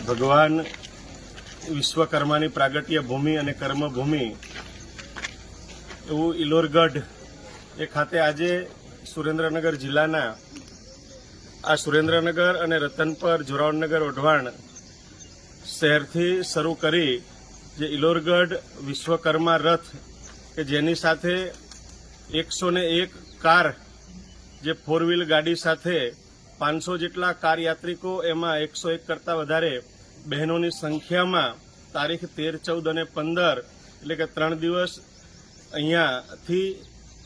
ભગવાન વિશ્વકર્માની પ્રાગટ્ય ભૂમિ અને કર્મભૂમિ એવું ઇલોરગઢ એ ખાતે આજે સુરેન્દ્રનગર જિલ્લાના આ સુરેન્દ્રનગર અને રતનપર, જોરાવરનગર, ઓઢવાણ શહેરથી શરૂ કરી જે ઇલોરગઢ વિશ્વકર્મા રથ કે જેની સાથે 101 કાર, જે 4 વ્હીલ ગાડી સાથે 500 જેટલા કાર યાત્રિકો, એમાં 101 કરતાં વધારે બહેનોની સંખ્યામાં તારીખ 13, 14 અને 15 એટલે કે 3 દિવસ અહીંયાથી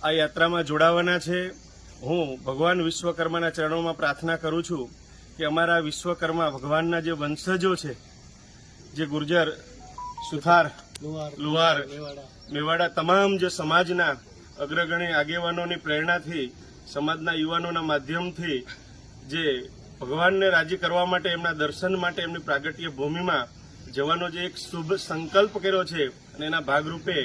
આ યાત્રામાં જોડાવાના છે। હું ભગવાન વિશ્વકર્માના ચરણોમાં પ્રાર્થના કરું છું કે અમારા વિશ્વકર્મા ભગવાનના જે વંશજો છે, જે ગુર્જર, સુથાર, લુહાર, મેવાડા, તમામ જે સમાજના અગ્રગણી આગેવાનોની પ્રેરણાથી, સમાજના યુવાનોના માધ્યમથી જે ભગવાનને રાજી કરવા માટે, એમના દર્શન માટે એમની પ્રાગટ્ય ભૂમિમાં જવાનો જે એક શુભ સંકલ્પ કર્યો છે અને એના ભાગરૂપે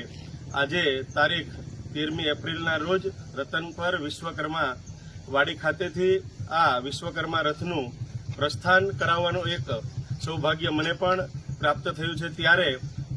આજે તારીખ 13મી એપ્રિલના રોજ રતનપર વિશ્વકર્મા વાડી ખાતેથી આ વિશ્વકર્મા રથનું પ્રસ્થાન કરાવવાનું એક સૌભાગ્ય મને પણ પ્રાપ્ત થયું છે। ત્યારે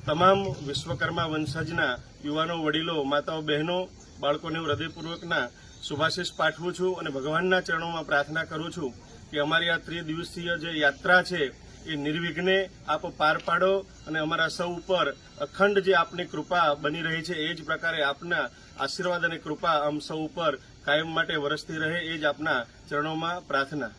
તમામ વિશ્વકર્મા વંશજના યુવાનો, વડીલો, માતાઓ, બહેનો, બાળકોને હું હૃદયપૂર્વકના શુભાશીષ પાઠવું છું અને ભગવાનના ચરણોમાં પ્રાર્થના કરું છું કે અમારી આ 3 દિવસીય જે યાત્રા છે એ નિર્વિઘ્ને આપ પાર પાડો અને અમારા સૌ ઉપર અખંડ જે આપની કૃપા બની રહી છે એ જ પ્રકારે આપના આશીર્વાદ અને કૃપા આમ સૌ ઉપર કાયમ માટે વરસતી રહે, એ જ આપના ચરણોમાં પ્રાર્થના।